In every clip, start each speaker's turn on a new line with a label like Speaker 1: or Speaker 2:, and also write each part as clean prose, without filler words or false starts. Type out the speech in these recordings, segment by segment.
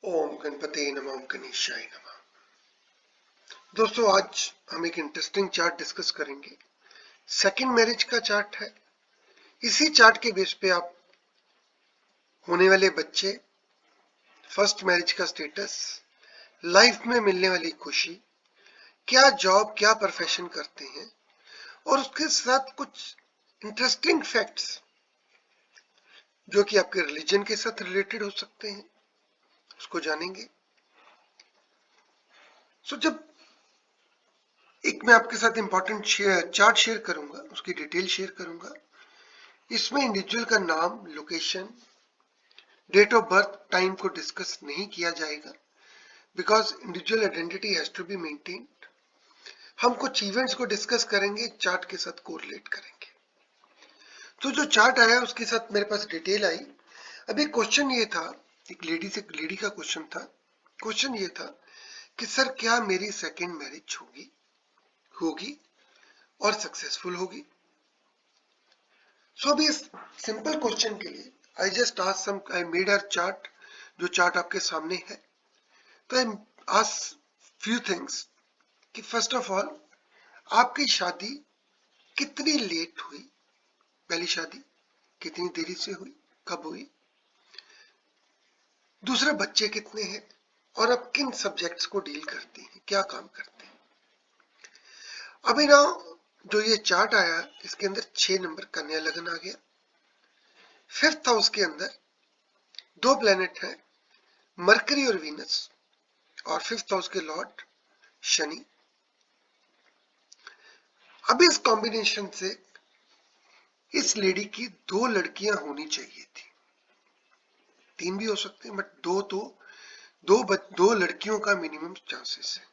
Speaker 1: ओम गणपते नमः, ओम गणेशाय नमः। दोस्तों, आज हम एक इंटरेस्टिंग चार्ट डिस्कस करेंगे। सेकंड मैरिज का चार्ट है। इसी चार्ट के बेस पे आप होने वाले बच्चे, फर्स्ट मैरिज का स्टेटस, लाइफ में मिलने वाली खुशी, क्या जॉब, क्या प्रोफेशन करते हैं, और उसके साथ कुछ इंटरेस्टिंग फैक्ट्स जो कि आपके रिलीजन के साथ रिलेटेड हो सकते हैं, उसको जानेंगे। जब एक मैं आपके साथ इंपॉर्टेंट चार्ट शेयर करूंगा, उसकी डिटेल शेयर करूंगा। इसमें इंडिविजुअल का नाम, location, date of birth, time को डिस्कस नहीं किया जाएगा, because individual identity has to be maintained. हम कुछ इवेंट्स को डिस्कस करेंगे, चार्ट के साथ कोरिलेट करेंगे। तो जो चार्ट आया उसके साथ मेरे पास डिटेल आई। अभी क्वेश्चन ये था, एक लेडी का क्वेश्चन था। क्वेश्चन ये था कि सर, क्या मेरी सेकेंड मैरिज होगी और सक्सेसफुल होगी? अभी इस सिंपल क्वेश्चन के लिए आई मेड हर चार्ट, जो चार्ट आपके सामने है। तो आई आस्क फ्यू थिंग्स कि फर्स्ट ऑफ ऑल, आपकी शादी कितनी लेट हुई? पहली शादी कितनी देरी से हुई, कब हुई? दूसरा, बच्चे कितने हैं और आप किन सब्जेक्ट्स को डील करती हैं, क्या काम करते हैं? अभी ना, जो ये चार्ट आया, इसके अंदर 6 नंबर कन्या लगन आ गया। फिफ्थ हाउस के अंदर 2 प्लेनेट हैं, मरकरी और वीनस, और फिफ्थ हाउस के लॉर्ड शनि। अब इस कॉम्बिनेशन से इस लेडी की 2 लड़कियां होनी चाहिए थी। 3 भी हो सकते हैं, बट दो लड़कियों का मिनिमम चांसेस है।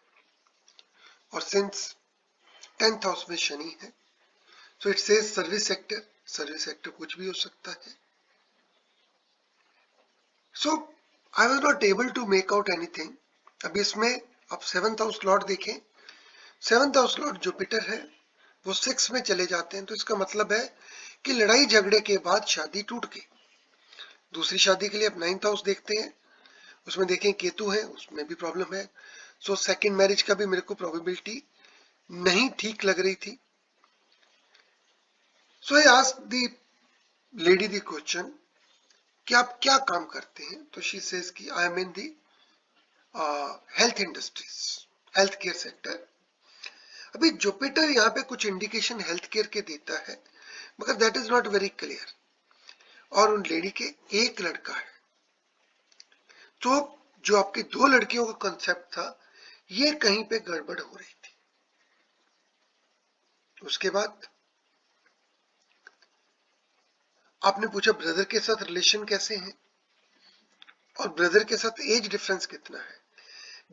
Speaker 1: और सिंस 10th हाउस में शनि है, so it says service sector कुछ भी हो सकता है। So I was not able to make out anything. अब इसमें आप 7th हाउस लॉर्ड देखें। 7th हाउस लॉर्ड जुपिटर है, वो 6 में चले जाते हैं, तो इसका मतलब है कि लड़ाई झगड़े के बाद शादी टूट गई। दूसरी शादी के लिए आप 9th हाउस देखते हैं, उसमें देखें केतु है, उसमें भी प्रॉब्लम है। सो सेकंड मैरिज का भी मेरे को प्रोबेबिलिटी नहीं ठीक लग रही थी। So I asked the lady the question कि आप क्या काम करते हैं? तो शी सेज कि I am in the health industries, health care sector. अभी जुपिटर यहाँ पे कुछ इंडिकेशन हेल्थ केयर के देता है, मगर that is not very clear. और उन लेडी के एक लड़का है, तो जो आपकी 2 लड़कियों का कॉन्सेप्ट था, ये कहीं पे गड़बड़ हो रही थी। उसके बाद आपने पूछा ब्रदर के साथ रिलेशन कैसे हैं, और ब्रदर के साथ एज डिफरेंस कितना है।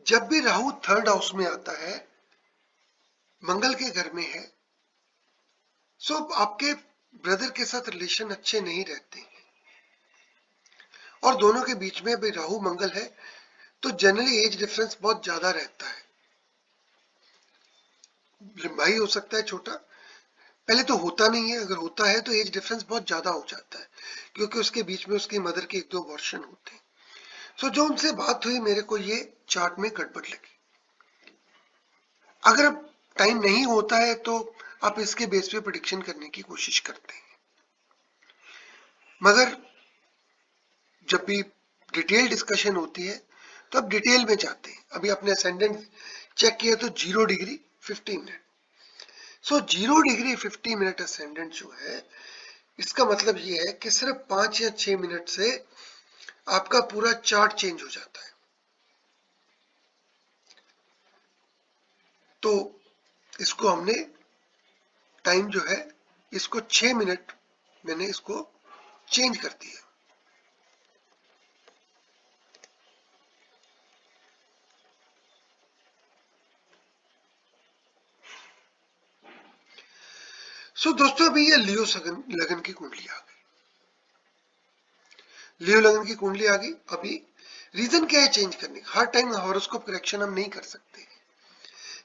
Speaker 1: जब भी राहु 3rd हाउस में आता है, मंगल के घर में है, सो आपके ब्रदर के साथ रिलेशन अच्छे नहीं रहते हैं। और दोनों के बीच में भी राहु मंगल है, तो जनरली एज डिफरेंस बहुत ज्यादा रहता है। भाई हो सकता है छोटा, पहले तो होता नहीं है, अगर होता है तो एज डिफरेंस बहुत ज्यादा हो जाता है, क्योंकि उसके बीच में उसकी मदर के 1-2 वर्षन होते हैं। जो उनसे बात हुई, मेरे को ये चार्ट में गड़बड़ लगी। अगर टाइम नहीं होता है तो आप इसके बेस पे प्रेडिक्शन करने की कोशिश करते हैं, मगर जब भी डिटेल डिस्कशन होती है तो आप डिटेल में जाते हैं। अभी आपने असेंडेंट चेक किया तो 0 degree 50 minute. 0 degree 50 minute ascendant जो है, इसका मतलब ये है कि सिर्फ 5 या 6 मिनट से आपका पूरा चार्ट चेंज हो जाता है। तो इसको हमने टाइम जो है, इसको 6 मिनट मैंने इसको चेंज कर दिया। दोस्तों, अभी ये लियो लगन की कुंडली आ गई। लियो लगन की कुंडली आ गई। अभी रीजन क्या है चेंज करने का? हर टाइम हॉरोस्कोप करेक्शन हम नहीं कर सकते।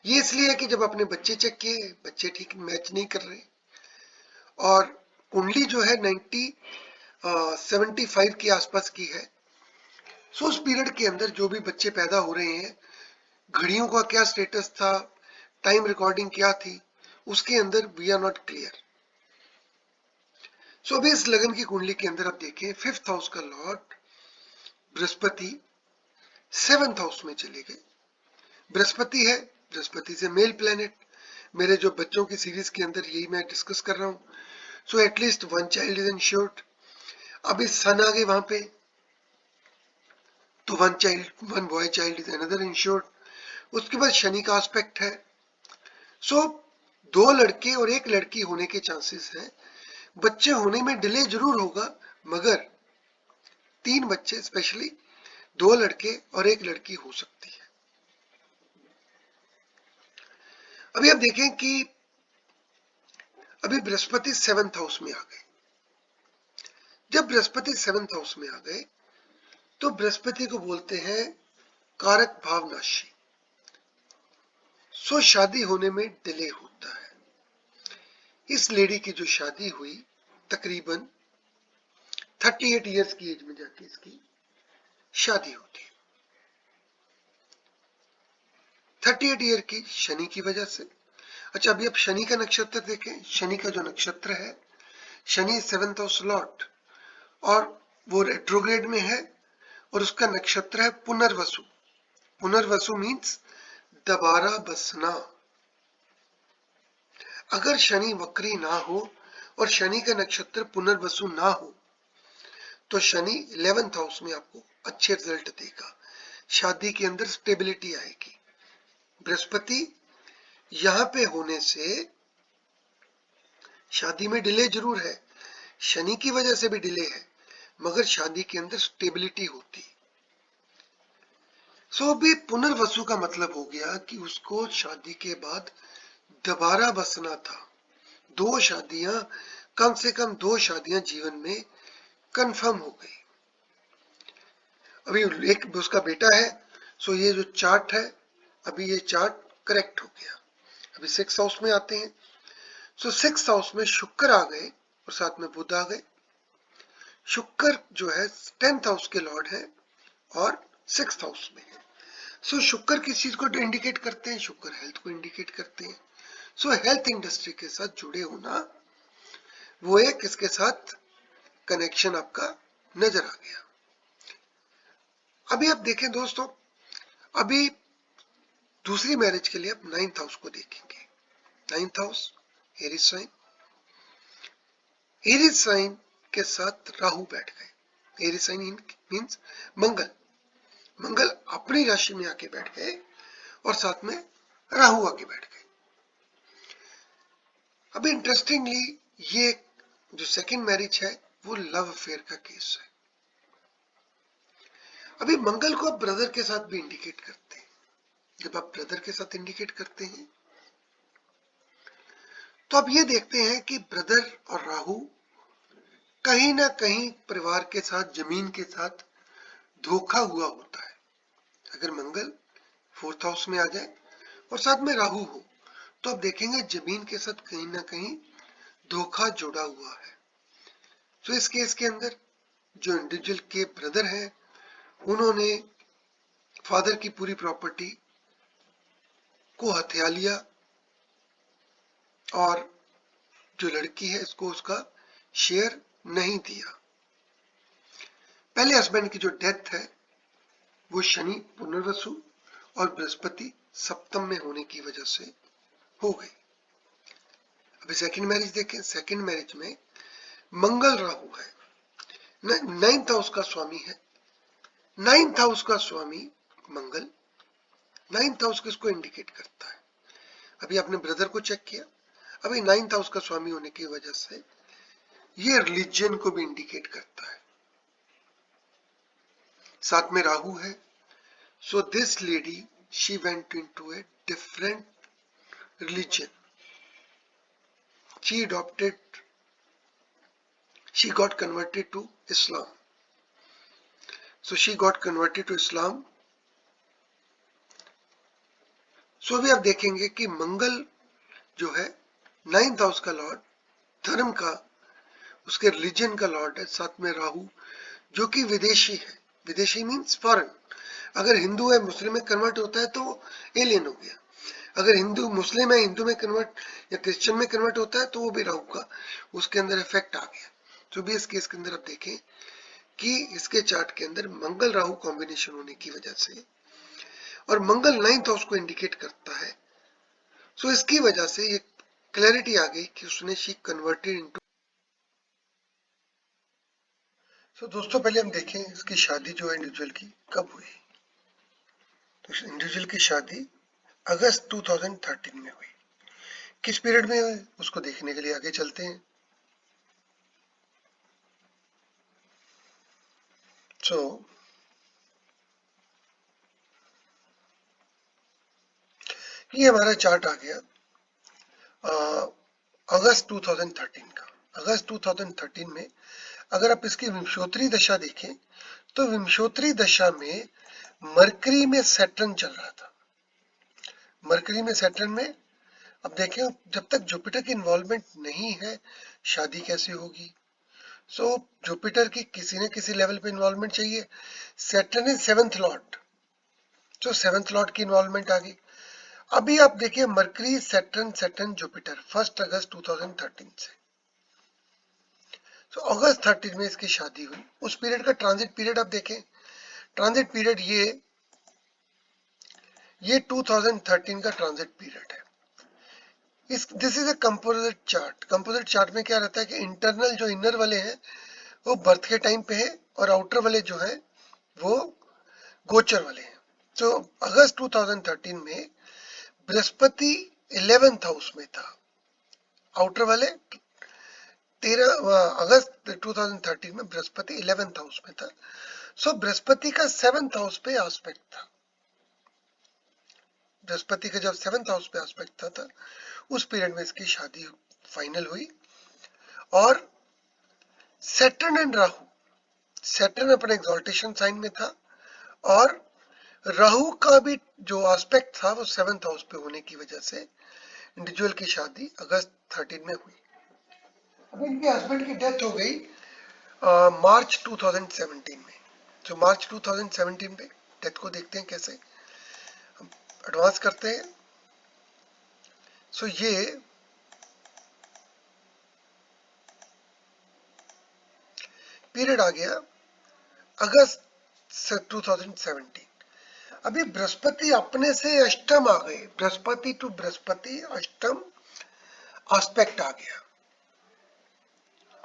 Speaker 1: ये इसलिए है कि जब आपने बच्चे चेक किए, बच्चे ठीक मैच नहीं कर रहे, और कुंडली जो है 75 के आसपास की है, सो उस पीरियड के अंदर जो भी बच्चे पैदा हो रहे हैं, घड़ियों का क्या स्टेटस था, टाइम रिकॉर्डिंग क्या थी, उसके अंदर वी आर नॉट क्लियर। सो अभी इस लगन की कुंडली के अंदर आप देखें, 5th हाउस का लॉर्ड बृहस्पति 7th हाउस में चले गए। बृहस्पति है, बृहस्पति से मेल प्लेनेट, मेरे जो बच्चों की सीरीज के अंदर यही मैं डिस्कस कर रहा हूं। So at least one child is insured. अब इस सन आ गए वहां पे, तो one boy child is another insured. उसके बाद शनि का एस्पेक्ट है। सो 2 लड़के और 1 लड़की होने के चांसेस है। बच्चे होने में डिले जरूर होगा, मगर 3 बच्चे स्पेशली 2 लड़के और 1 लड़की हो सकती है। अभी आप देखें कि अभी बृहस्पति 7th हाउस में आ गए। जब बृहस्पति 7th हाउस में आ गए तो बृहस्पति को बोलते हैं कारक भावनाशी। सो शादी होने में डिले होता है। इस लेडी की जो शादी हुई तकरीबन 38 इयर्स की एज में जाके इसकी शादी होती है। 38 ईयर की शनि की वजह से। अच्छा, अभी आप शनि का नक्षत्र देखें। शनि का जो नक्षत्र है, शनि 7th हाउस लॉर्ड, और वो रेट्रोग्रेड में है, और उसका नक्षत्र है पुनर्वसु। पुनर्वसु मीन्स दोबारा बसना। अगर शनि वक्री ना हो और शनि का नक्षत्र पुनर्वसु ना हो तो शनि 11th हाउस में आपको अच्छे रिजल्ट देगा। शादी के अंदर स्टेबिलिटी आएगी। बृहस्पति यहां पे होने से शादी में डिले जरूर है, शनि की वजह से भी डिले है, मगर शादी के अंदर स्टेबिलिटी होती। सो भी पुनर्वसु का मतलब हो गया कि उसको शादी के बाद दोबारा बसना था। 2 शादियां, कम से कम 2 शादियां जीवन में कंफर्म हो गई। अभी एक उसका बेटा है। सो ये जो चार्ट है, अभी ये चार्ट करेक्ट हो गया। अभी 6th हाउस में आते हैं। सो 6th हाउस में शुक्र आ गए और साथ में बुध आ गए। शुक्र जो है 10th हाउस के लॉर्ड है और 6th हाउस में है। सो शुक्र किस चीज को इंडिकेट करते हैं? शुक्र हेल्थ को इंडिकेट करते हैं। सो हेल्थ इंडस्ट्री के साथ जुड़े होना, वो एक इसके साथ कनेक्शन आपका नजर आ गया। अभी आप देखें दोस्तों, अभी दूसरी मैरिज के लिए आप 9th हाउस को देखेंगे। 9th house Aries sign, Aries sign के साथ राहु बैठ गए। Aries sign means Mangal, Mangal अपनी राशि में आके बैठ गए और साथ में राहु आके बैठ गए। अभी इंटरेस्टिंगली ये जो सेकंड मैरिज है वो लव अफेयर का केस है। अभी मंगल को आप ब्रदर के साथ भी इंडिकेट करते हैं। जब आप ब्रदर के साथ इंडिकेट करते हैं तो आप ये देखते हैं कि ब्रदर और राहु कहीं ना कहीं परिवार के साथ, जमीन के साथ धोखा हुआ होता है। अगर मंगल 4th हाउस में आ जाए और साथ में राहु हो तो आप देखेंगे जमीन के साथ कहीं ना कहीं धोखा जुड़ा हुआ है। तो इस केस के अंदर जो इंडिविजुअल के ब्रदर हैं, उन्होंने फादर की पूरी प्रॉपर्टी को हथिया लिया और जो लड़की है इसको उसका शेयर नहीं दिया। पहले हस्बैंड की जो डेथ है वो शनि पुनर्वसु और बृहस्पति सप्तम में होने की वजह से हो गई। अभी सेकंड मैरिज देखें। सेकंड मैरिज में मंगल राहु है, 9th हाउस का स्वामी है। 9th हाउस का स्वामी मंगल, 9th हाउस किसको इंडिकेट करता है? अभी आपने ब्रदर को चेक किया। अभी 9th हाउस का स्वामी होने की वजह से ये रिलीजन को भी इंडिकेट करता है। साथ में राहु है। So this lady she went into a different religion. She got converted to Islam. So she got converted to Islam. So अभी आप देखेंगे कि मंगल जो है 9th हाउस का लॉर्ड, धर्म का, उसके रिलीजन का लॉर्ड है। साथ में राहु जो कि विदेशी है, विदेशी मीन्स फॉरेन। अगर हिंदू है मुस्लिम में कन्वर्ट होता है तो एलियन हो गया। अगर हिंदू मुस्लिम है हिंदू में कन्वर्ट या क्रिश्चियन में कन्वर्ट होता है तो वो भी राहु का उसके अंदर इफेक्ट आ गया। तो भी इस केस के अंदर आप देखें कि इसके चार्ट के अंदर मंगल राहु कॉम्बिनेशन होने की वजह से, और मंगल 9th हाउस को इंडिकेट करता है, सो इसकी वजह से ये क्लैरिटी आ गई कि उसने शी कन्वर्टेड इनटू। सो दोस्तों पहले हम देखें इसकी शादी जो है इंडिविजुअल की कब हुई। तो इंडिविजुअल की शादी अगस्त 2013 में हुई। किस पीरियड में हुई उसको देखने के लिए आगे चलते हैं। सो ये हमारा चार्ट आ गया अगस्त 2013 का। अगस्त 2013 में अगर आप इसकी विंशोत्तरी दशा देखें तो विंशोत्तरी दशा में मरकरी में सैटर्न चल रहा था। मरकरी में सैटर्न में अब देखें जब तक जुपिटर की इन्वॉल्वमेंट नहीं है शादी कैसे होगी। सो जुपिटर की किसी न किसी लेवल पे इन्वॉल्वमेंट चाहिए। सैटर्न इज 7th लॉर्ड, तो 7th लॉर्ड की इन्वॉल्वमेंट आ गई। अभी आप देखिए मरकरी सैटर्न सैटर्न जुपिटर 1 अगस्त 2013 से, तो अगस्त 13 में इसकी शादी हुई। उस पीरियड का ट्रांजिट पीरियड आप देखें, ट्रांजिट पीरियड ये 2013 का ट्रांजिट पीरियड है। This is a composite chart. Composite chart में क्या रहता है कि इंटरनल जो इनर वाले हैं वो बर्थ के टाइम पे है और आउटर वाले जो है वो गोचर वाले हैं। तो अगस्त 2013 में बृहस्पति 11th हाउस में था, आउटर वाले 13 अगस्त 2013 में बृहस्पति 11th हाउस में था। सो बृहस्पति का 7th हाउस पे एस्पेक्ट था। बृहस्पति का जब 7th हाउस पे एस्पेक्ट था उस पीरियड में इसकी शादी फाइनल हुई। और सैटर्न एंड राहु, सैटर्न अपने एक्सॉल्टेशन साइन में था और राहु का भी जो एस्पेक्ट था वो 7th हाउस पे होने की वजह से इंडिविजुअल की शादी अगस्त 13 में हुई। अब इनके हस्बैंड की डेथ हो गई मार्च 2017 में। तो मार्च 2017 पे डेथ को देखते हैं कैसे, एडवांस करते हैं। सो ये पीरियड आ गया अगस्त 2017। अभी बृहस्पति अपने से अष्टम आ गए, बृहस्पति टू बृहस्पति अष्टम एस्पेक्ट आ गया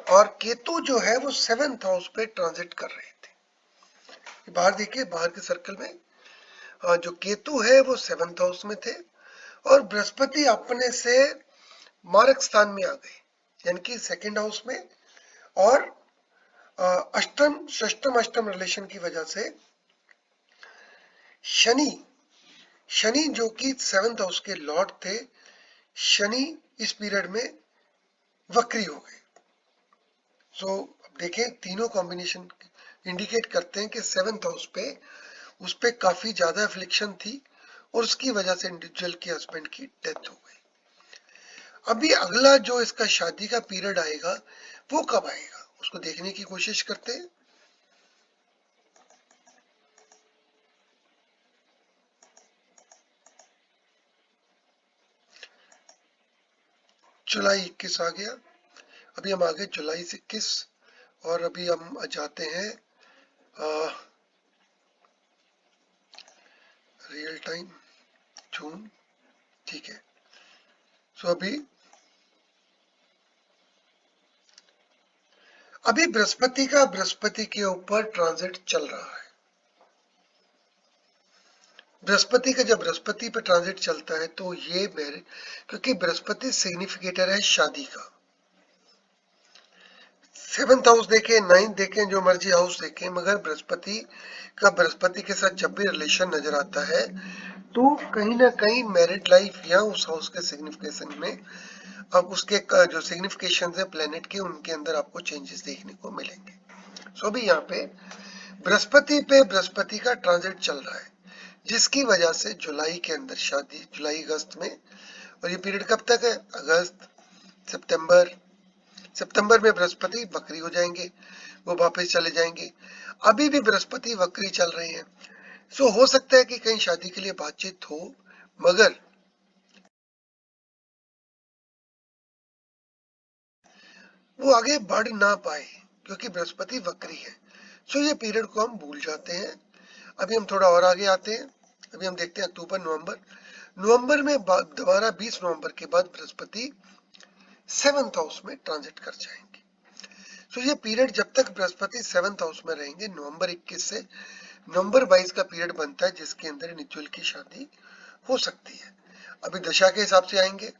Speaker 1: और केतु जो है वो 7th हाउस पे ट्रांजिट कर रहे थे। बाहर देखिए, बाहर के सर्कल में जो केतु है वो 7th हाउस में थे और बृहस्पति अपने से मारक स्थान में आ गए यानी कि 2nd हाउस में, और अष्टम षष्टम अष्टम रिलेशन की वजह से शनि जो कि 7th हाउस के लॉर्ड थे, शनि इस पीरियड में वक्री हो गए। सो देखें तीनों कॉम्बिनेशन इंडिकेट करते हैं कि 7th हाउस पे उस पे काफी ज्यादा एफ्लिक्शन थी और उसकी वजह से इंडिविजुअल के हस्बैंड की डेथ हो गई। अभी अगला जो इसका शादी का पीरियड आएगा वो कब आएगा उसको देखने की कोशिश करते हैं। जुलाई 21 आ गया। अभी हम आगे जुलाई से 21 और अभी हम जाते हैं रियल टाइम जून, ठीक है। सो अभी बृहस्पति के ऊपर ट्रांजिट चल रहा है। बृहस्पति का जब बृहस्पति पे ट्रांजिट चलता है तो ये मेरे, क्योंकि बृहस्पति सिग्निफिकेटर है शादी का। 7th हाउस देखें, 9th देखें, जो मर्जी हाउस देखें, मगर बृहस्पति के साथ जब भी रिलेशन नजर आता है तो कहीं ना कहीं मैरिड लाइफ या उस हाउस के सिग्निफिकेशन में, अब उसके जो सिग्निफिकेशन है प्लेनेट के उनके अंदर आपको चेंजेस देखने को मिलेंगे। सो अभी यहाँ पे बृहस्पति का ट्रांजिट चल रहा है जिसकी वजह से जुलाई के अंदर शादी, जुलाई अगस्त में। और ये पीरियड कब तक है? अगस्त सितंबर। सितंबर में बृहस्पति बकरी हो जाएंगे, वो वापस चले जाएंगे। अभी भी बृहस्पति वक्री चल रहे हैं, सो हो सकता है कि कहीं शादी के लिए बातचीत हो, मगर वो आगे बढ़ ना पाए क्योंकि बृहस्पति वक्री है। सो ये पीरियड को हम भूल जाते हैं। अभी हम थोड़ा और आगे आते हैं। अभी हम देखते हैं अक्टूबर नवंबर। नवंबर में दोबारा 20 नवंबर के बाद बृहस्पति 7th हाउस में ट्रांजिट कर जाएंगे। सो ये पीरियड जब तक बृहस्पति 7th हाउस में रहेंगे, नवंबर 21 से नवंबर 22 का पीरियड बनता है जिसके अंदर निचुल की शादी हो सकती है। अभी दशा के हिसाब से आएंगे।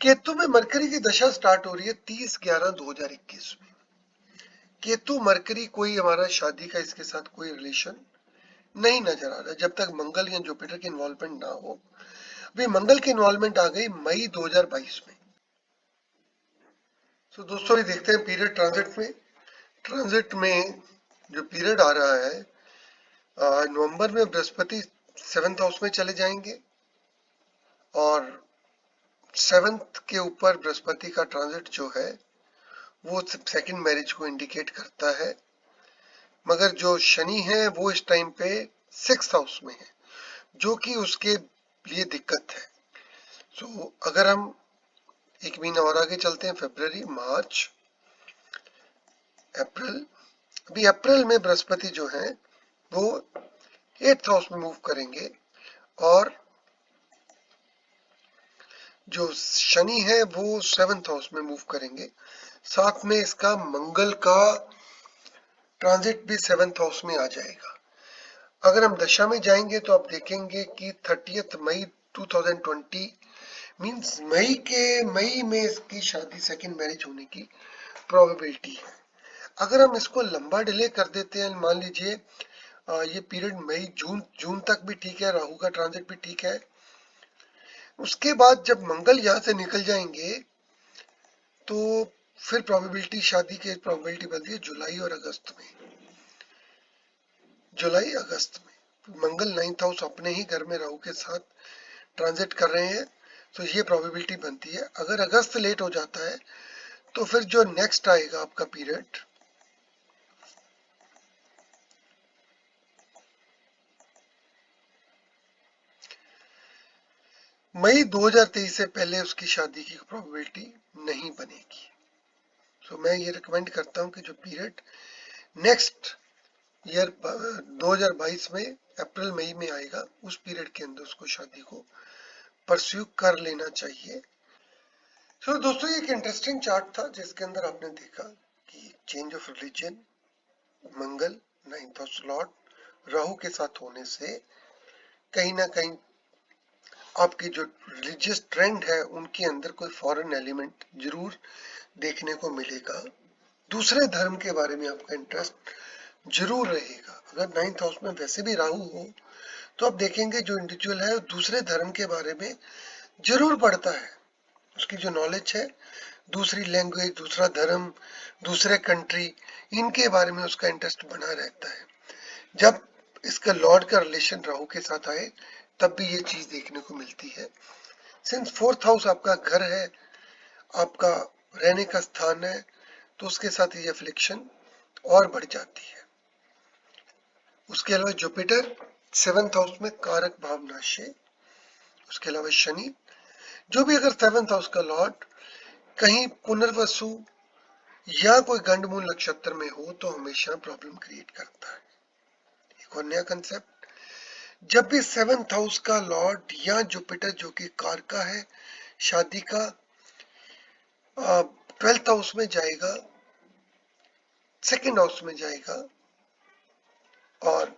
Speaker 1: केतु में मरकरी की दशा स्टार्ट हो रही है 30/11/2021 में। केतु मरकरी कोई हमारा शादी का इसके साथ कोई रिलेशन नहीं नजर आ रहा जब तक मंगल या जुपिटर की इन्वॉल्वमेंट ना हो। अभी मंगल की इन्वॉल्वमेंट आ गई मई 2022 में। तो दोस्तों ये देखते हैं पीरियड ट्रांजिट में जो पीरियड आ रहा है, नवंबर में बृहस्पति 7th हाउस में चले जाएंगे और 7th के ऊपर बृहस्पति का ट्रांजिट जो है वो सेकंड मैरिज को इंडिकेट करता है। मगर जो शनि है वो इस टाइम पे 6th हाउस में है जो कि उसके लिए दिक्कत है। सो अगर हम एक महीना और आगे चलते हैं, फरवरी, मार्च, अप्रैल। अभी अप्रैल में बृहस्पति जो है वो 8th हाउस में मूव करेंगे और जो शनि है वो 7th हाउस में मूव करेंगे। साथ में इसका मंगल का ट्रांजिट भी 7th हाउस में आ जाएगा। अगर हम दशा में जाएंगे तो आप देखेंगे कि 30 मई 2020 मींस मई में इसकी शादी सेकंड मैरिज होने की प्रोबेबिलिटी है। अगर हम इसको लंबा डिले कर देते हैं, मान लीजिए ये पीरियड मई जून तक भी ठीक है, राहु का ट्रांजिट भी ठीक है, उसके बाद जब मंगल यहाँ से निकल जाएंगे तो फिर प्रोबेबिलिटी शादी की प्रोबेबिलिटी बनती है जुलाई और अगस्त में। जुलाई अगस्त में मंगल 9th हाउस अपने ही घर में राहु के साथ ट्रांजिट कर रहे हैं, तो ये प्रोबेबिलिटी बनती है। अगर अगस्त लेट हो जाता है तो फिर जो नेक्स्ट आएगा आपका पीरियड, मई 2023 से पहले उसकी शादी की प्रोबेबिलिटी नहीं बनेगी। तो मैं ये रिकमेंड करता हूँ कि जो पीरियड नेक्स्ट ईयर 2022 में अप्रैल मई में आएगा उस पीरियड के अंदर उसको शादी को परस्यू कर लेना चाहिए। तो दोस्तों ये एक इंटरेस्टिंग चार्ट था जिसके अंदर आपने देखा कि change of religion, Mangal 9th house Lord Rahu के साथ होने से कहीं ना कहीं आपकी जो रिलीजियस ट्रेंड है उनके अंदर कोई फॉरेन एलिमेंट जरूर देखने को मिलेगा। दूसरे धर्म के बारे में आपका इंटरेस्ट जरूर रहेगा। अगर 9th हाउस में वैसे भी राहु हो तो आप देखेंगे जो इंडिविजुअल है दूसरे धर्म के बारे में जरूर पढ़ता है। उसकी जो नॉलेज है दूसरी लैंग्वेज, दूसरा धर्म, दूसरे कंट्री, इनके बारे में उसका इंटरेस्ट बना रहता है। जब इसका लॉर्ड का रिलेशन राहु के साथ आए तब भी ये चीज देखने को मिलती है। सिंस 4th हाउस आपका घर है, आपका रहने का स्थान है, तो उसके साथ ये अफ्लिक्शन और बढ़ जाती है। उसके अलावा जुपिटर 7th हाउस में कारक भाव नाशे, उसके अलावा शनि, जो भी अगर 7th हाउस का लॉर्ड कहीं पुनर्वसु या कोई गंडमूल नक्षत्र में हो तो हमेशा प्रॉब्लम क्रिएट करता है। एक और नया कंसेप्ट, जब भी 7th हाउस का लॉर्ड या जुपिटर जो कि कारका है शादी का 12th हाउस में जाएगा, सेकेंड हाउस में जाएगा और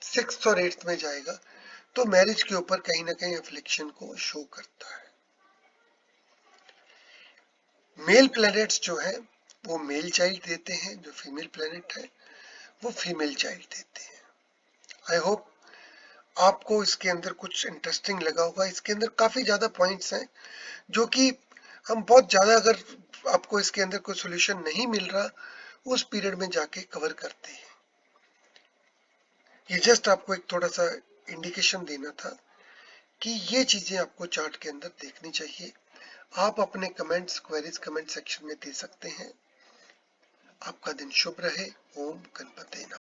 Speaker 1: 6th और 8th में जाएगा तो मैरिज के ऊपर कहीं ना कहीं अफ्लिक्शन को शो करता है। मेल प्लैनेट्स जो है वो मेल चाइल्ड देते हैं, जो फीमेल प्लैनेट है वो फीमेल चाइल्ड देते हैं। आई होप आपको इसके अंदर कुछ इंटरेस्टिंग लगा होगा। इसके अंदर काफी ज्यादा पॉइंट्स हैं जो कि हम बहुत ज्यादा, अगर आपको इसके अंदर कोई सोल्यूशन नहीं मिल रहा, उस पीरियड में जाके कवर करते हैं। ये जस्ट आपको एक थोड़ा सा इंडिकेशन देना था कि ये चीजें आपको चार्ट के अंदर देखनी चाहिए। आप अपने कमेंट्स, क्वेरीज कमेंट सेक्शन में दे सकते हैं। आपका दिन शुभ रहे। ओम गणपति नमः।